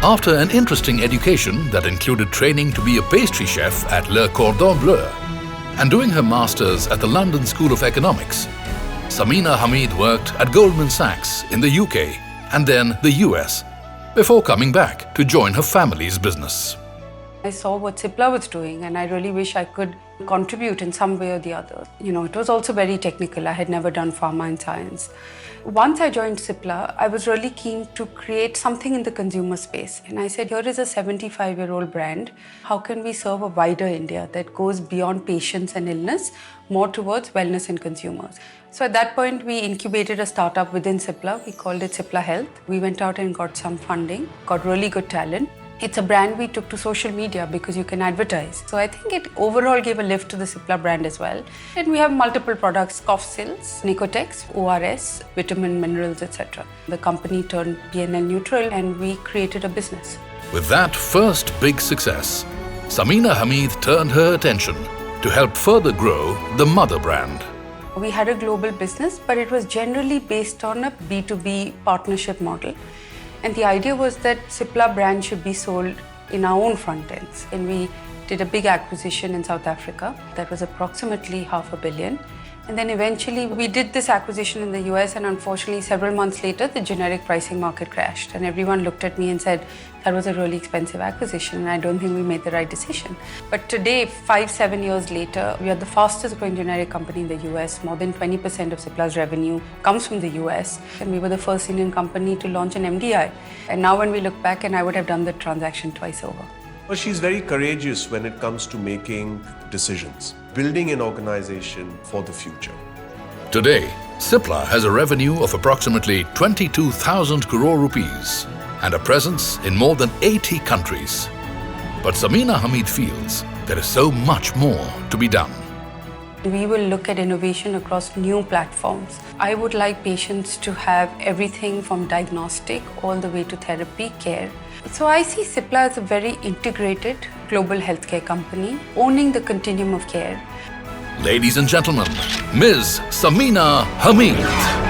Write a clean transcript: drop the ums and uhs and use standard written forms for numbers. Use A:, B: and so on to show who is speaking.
A: After an interesting education that included training to be a pastry chef at Le Cordon Bleu and doing her masters at the London School of Economics, Samina Hamied worked at Goldman Sachs in the UK and then the US before coming back to join her family's business.
B: I saw what Cipla was doing and I really wish I could contribute in some way or the other. It was also very technical. I had never done pharma and science. Once I joined Cipla, I was really keen to create something in the consumer space. And I said, here is a 75-year-old brand. How can we serve a wider India that goes beyond patients and illness, more towards wellness and consumers? So at that point, we incubated a startup within Cipla. We called it Cipla Health. We went out and got some funding, got really good talent. It's a brand we took to social media because you can advertise. So I think it overall gave a lift to the Cipla brand as well. And we have multiple products, cough syrups, Nicotex, ORS, vitamin, minerals, etc. The company turned P&L neutral and we created a business.
A: With that first big success, Samina Hamied turned her attention to help further grow the mother brand.
B: We had a global business, but it was generally based on a B2B partnership model. And the idea was that Cipla brand should be sold in our own front ends. And we did a big acquisition in South Africa that was approximately $500 million. And then eventually we did this acquisition in the US, and unfortunately several months later the generic pricing market crashed and everyone looked at me and said that was a really expensive acquisition and I don't think we made the right decision. But today, 5-7 years later, we are the fastest growing generic company in the US. More than 20% of Cipla's revenue comes from the US, and we were the first Indian company to launch an MDI. And now when we look back, and I would have done the transaction twice over.
C: Well, she's very courageous when it comes to making decisions, building an organization for the future.
A: Today, Cipla has a revenue of approximately 22,000 crore rupees and a presence in more than 80 countries. But Samina Hamied feels there is so much more to be done.
B: We will look at innovation across new platforms. I would like patients to have everything from diagnostic all the way to therapy care. So I see Cipla as a very integrated global healthcare company, owning the continuum of care.
A: Ladies and gentlemen, Ms. Samina Hamied.